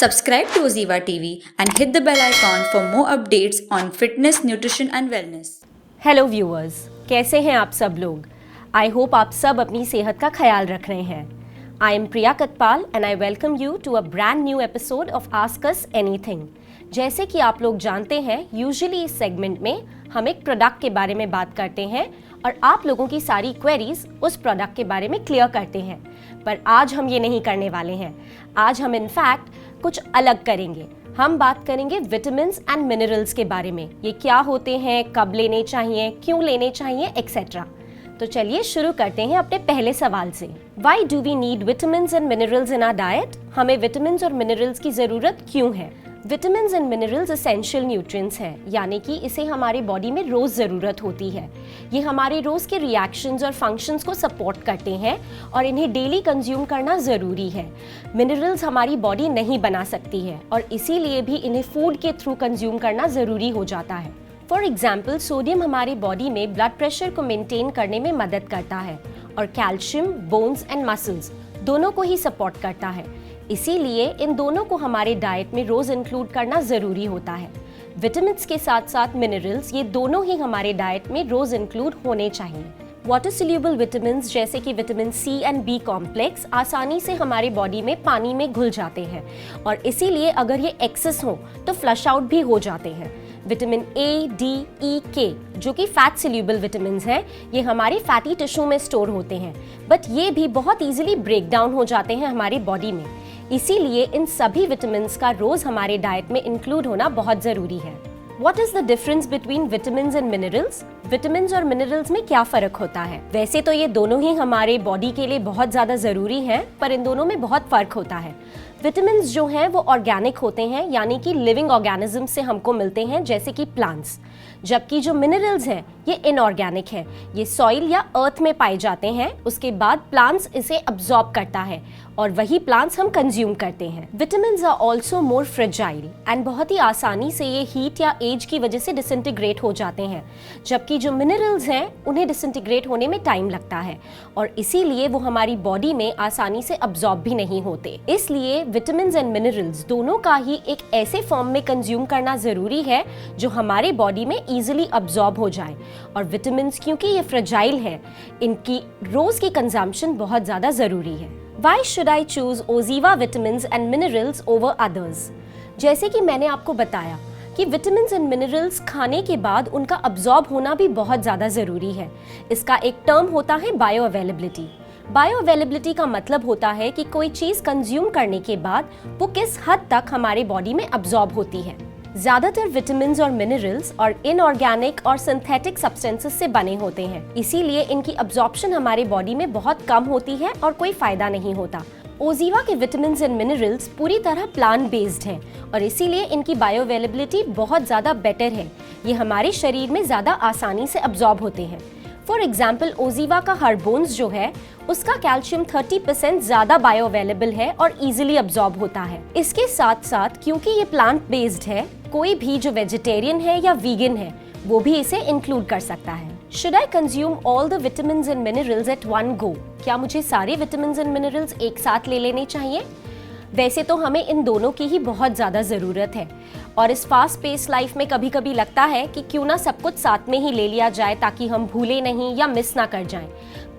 Subscribe to Oziva TV and hit the bell icon for more updates on fitness, nutrition and wellness. Hello viewers, कैसे हैं आप सब लोग? I hope आप सब अपनी सेहत का ख्याल रख रहे हैं। I am Priya Katpal and I welcome you to a brand new episode of ask us anything. जैसे कि आप लोग जानते हैं, यूजुअली इस सेगमेंट में हम एक प्रोडक्ट के बारे में बात करते हैं और आप लोगों की सारी क्वेरीज उस प्रोडक्ट के बारे में क्लियर करते हैं। पर आज हम ये नहीं करने वाले हैं। आज हम इनफैक्ट कुछ अलग करेंगे। हम बात करेंगे विटामिन्स एंड मिनरल्स के बारे में। ये क्या होते हैं, कब लेने चाहिए, क्यों लेने चाहिए, एक्सेट्रा। तो चलिए शुरू करते हैं अपने पहले सवाल से। Why do we need vitamins and minerals in our diet? हमें विटामिन्स और मिनरल्स की जरूरत क्यों है? Vitamins and minerals essential nutrients हैं, यानी कि इसे हमारी बॉडी में रोज ज़रूरत होती है। ये हमारे रोज के रिएक्शंस और फंक्शंस को सपोर्ट करते हैं और इन्हें डेली कंज्यूम करना ज़रूरी है। मिनरल्स हमारी बॉडी नहीं बना सकती है और इसीलिए भी इन्हें फूड के थ्रू कंज्यूम करना ज़रूरी हो जाता है। फॉर एग्जाम्पल, सोडियम हमारी बॉडी में ब्लड प्रेशर को मेंटेन करने में मदद करता है और कैल्शियम बोन्स एंड मसल्स दोनों को ही सपोर्ट करता है। इसीलिए इन दोनों को हमारे डाइट में रोज इंक्लूड करना जरूरी होता है। विटामिन्स के साथ साथ मिनरल्स, ये दोनों ही हमारे डाइट में रोज इंक्लूड होने चाहिए। वाटर सोल्यूबल विटामिन्स जैसे कि vitamin C and B complex आसानी से हमारे बॉडी में पानी में घुल जाते हैं और इसीलिए अगर ये एक्सेस हो तो फ्लश आउट भी हो जाते हैं। विटामिन ए, डी, ई, के जो कि फैट सोल्यूबल विटामिन्स हैं, ये हमारे फैटी टिश्यू में स्टोर होते हैं, बट ये भी बहुत इजीली ब्रेक डाउन हो जाते हैं हमारी बॉडी में। इसीलिए इन सभी विटामिन्स का रोज हमारे डाइट में इंक्लूड होना बहुत जरूरी है। What is the difference between vitamins and minerals? Vitamins और मिनरल्स में क्या फर्क होता है? वैसे तो ये दोनों ही हमारे बॉडी के लिए बहुत ज्यादा जरूरी हैं, पर इन दोनों में बहुत फर्क होता है। विटामिन्स जो हैं वो ऑर्गेनिक होते हैं, यानी कि लिविंग ऑर्गेनिज्म से हमको मिलते हैं, जैसे कि प्लांट्स। जबकि जो मिनरल्स हैं ये इनऑर्गेनिक है, ये सॉइल या अर्थ में पाए जाते हैं। उसके बाद प्लांट्स इसे अब्सॉर्ब करता है और वही प्लांट्स हम कंज्यूम करते हैं। Vitamins are also more fragile and बहुत ही आसानी से ये हीट या एज की वजह से डिसइंटीग्रेट हो जाते हैं, जबकि जो मिनरल्स हैं उन्हें डिसइंटीग्रेट होने में टाइम लगता है और इसीलिए वो हमारी बॉडी में आसानी से अब्सॉर्ब भी नहीं होते। इसलिए विटामिन्स एंड मिनरल्स दोनों का ही एक ऐसे फॉर्म में कंज्यूम करना जरूरी है जो हमारे बॉडी में इजीली अब्सॉर्ब हो जाए। और विटामिन्स क्योंकि ये फ्रेजाइल है, इनकी रोज की कंजम्पशन बहुत ज्यादा जरूरी है। Why should I choose Oziva vitamins and minerals over others? जैसे कि मैंने आपको बताया कि विटामिन्स एंड मिनरल्स खाने के बाद उनका अब्सॉर्ब होना भी बहुत ज़्यादा ज़रूरी है। इसका एक टर्म होता है बायो अवेलेबिलिटी। बायो अवेलेबिलिटी का मतलब होता है कि कोई चीज़ कंज्यूम करने के बाद वो किस हद तक हमारे बॉडी में अब्सॉर्ब होती है। ज्यादातर विटामिन्स और मिनरल्स और इनऑर्गेनिक और सिंथेटिक सब्सटेंसेस से बने होते हैं, इसीलिए इनकी अब्सॉर्प्शन हमारे बॉडी में बहुत कम होती है और कोई फायदा नहीं होता। ओजीवा के विटामिन्स एंड मिनरल्स पूरी तरह प्लांट बेस्ड हैं और इसीलिए इनकी बायो अवेलेबिलिटी बहुत ज़्यादा बेटर है। ये हमारे शरीर में ज़्यादा आसानी से अब्सॉर्ब होते हैं। फॉर एग्जाम्पल, ओजीवा का हर्बोन्स जो है उसका कैल्शियम 30% ज्यादा बायो अवेलेबल है और इजीली अब्सॉर्ब होता है। इसके साथ साथ क्योंकि ये प्लांट बेस्ड है, कोई भी जो वेजिटेरियन है या वीगन है वो भी इसे इंक्लूड कर सकता है। Should I consume all the vitamins and minerals at one go? क्या मुझे सारे विटामिन्स एंड मिनरल्स एक साथ ले लेने चाहिए? वैसे तो हमें इन दोनों की ही बहुत ज़्यादा ज़रूरत है और इस फास्ट पेस लाइफ में कभी कभी लगता है कि क्यों ना सब कुछ साथ में ही ले लिया जाए ताकि हम भूले नहीं या मिस ना कर जाएं।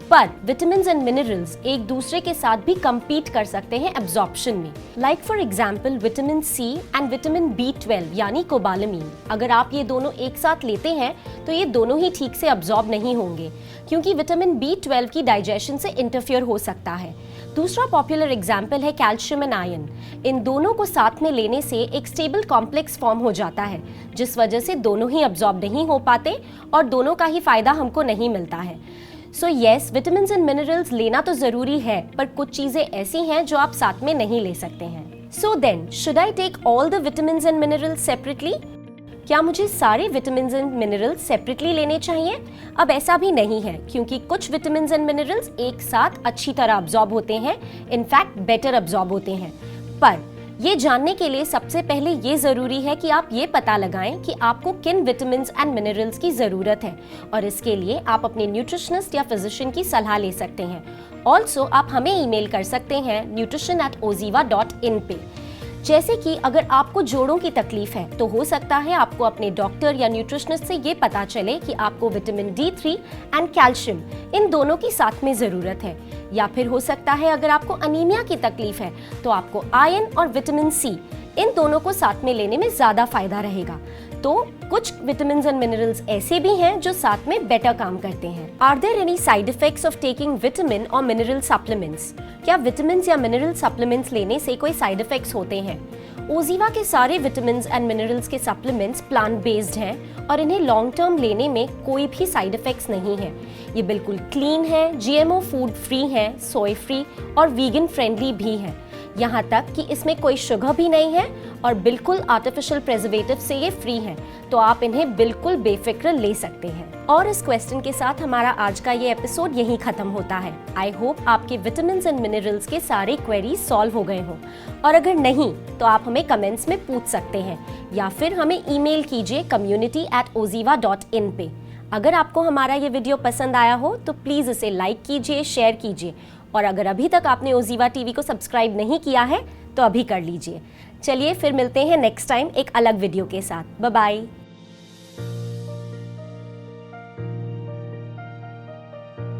पर विटामिन्स एंड मिनरल्स एक दूसरे के साथ भी compete कर सकते हैं एब्जॉर्प्शन में। Like for example, vitamin C and vitamin B12 यानी कोबालामीन, अगर आप ये दोनों एक साथ लेते हैं तो ये दोनों ही ठीक से अब्सॉर्ब नहीं होंगे, क्योंकि विटामिन B12 की डाइजेशन से इंटरफियर हो सकता है। दूसरा पॉपुलर एग्जाम्पल है कैल्शियम एंड आयरन। इन दोनों को साथ में लेने से एक स्टेबल कॉम्प्लेक्स फॉर्म हो जाता है, जिस वजह से दोनों ही अब्सॉर्ब नहीं हो पाते और दोनों का ही फायदा हमको नहीं मिलता है। So yes, vitamins and minerals लेना तो जरूरी है, पर कुछ चीजें ऐसी हैं जो आप साथ में नहीं ले सकते हैं। So then, should I take all the vitamins and minerals separately? क्या मुझे सारे विटामिन्स एंड मिनरल्स सेपरेटली लेने चाहिए? अब ऐसा भी नहीं है, क्योंकि कुछ विटामिन्स एंड मिनरल्स एक साथ अच्छी तरह अब्सॉर्ब होते हैं, इनफैक्ट बेटर अब्सॉर्ब होते हैं। पर ये जानने के लिए सबसे पहले ये जरूरी है कि आप ये पता लगाएं कि आपको किन विटामिन्स एंड मिनरल्स की जरूरत है और इसके लिए आप अपने न्यूट्रिशनिस्ट या फिजिशियन की सलाह ले सकते हैं। ऑल्सो आप हमें ईमेल कर सकते हैं nutrition@oziva.in पे। जैसे कि अगर आपको जोड़ों की तकलीफ है तो हो सकता है आपको अपने डॉक्टर या न्यूट्रिशनिस्ट से ये पता चले कि आपको विटामिन D3 एंड कैल्शियम इन दोनों की साथ में ज़रूरत है। या फिर हो सकता है अगर आपको अनीमिया की तकलीफ है तो आपको आयरन और विटामिन C इन दोनों को साथ में लेने में ज़्यादा फायदा रहेगा। तो कुछ विटामिन्स एंड मिनरल्स ऐसे भी हैं जो साथ में बेटर काम करते हैं। Are there any side effects of taking vitamin और मिनरल सप्लीमेंट्स? क्या विटामिन्स या मिनरल सप्लीमेंट्स लेने से कोई साइड इफेक्ट्स होते हैं? ओजीवा के सारे विटामिन्स एंड मिनरल्स के सप्लीमेंट्स प्लांट बेस्ड हैं और इन्हें लॉन्ग टर्म लेने में कोई भी साइड इफेक्ट्स नहीं है। ये बिल्कुल क्लीन है, GMO फूड फ्री है, सोय फ्री और वीगन फ्रेंडली भी है। यहाँ तक कि इसमें कोई शुगर भी नहीं है और बिल्कुल आर्टिफिशियल प्रिजर्वेटिव से ये फ्री है, तो आप इन्हें बिल्कुल बेफिक्र ले सकते हैं। और इस क्वेश्चन के साथ हमारा आज का ये एपिसोड यहीं खत्म होता है। आई होप आपके विटामिन्स एंड मिनरल्स के सारे क्वेरीज सॉल्व हो गए हों, और अगर नहीं तो आप हमें कमेंट्स में पूछ सकते हैं या फिर हमें ईमेल कीजिए community@oziva.in पे। अगर आपको हमारा ये वीडियो पसंद आया हो तो प्लीज़ इसे लाइक कीजिए, शेयर कीजिए, और अगर अभी तक आपने ओजीवा टीवी को सब्सक्राइब नहीं किया है तो अभी कर लीजिए। चलिए फिर मिलते हैं नेक्स्ट टाइम एक अलग वीडियो के साथ। Bye bye.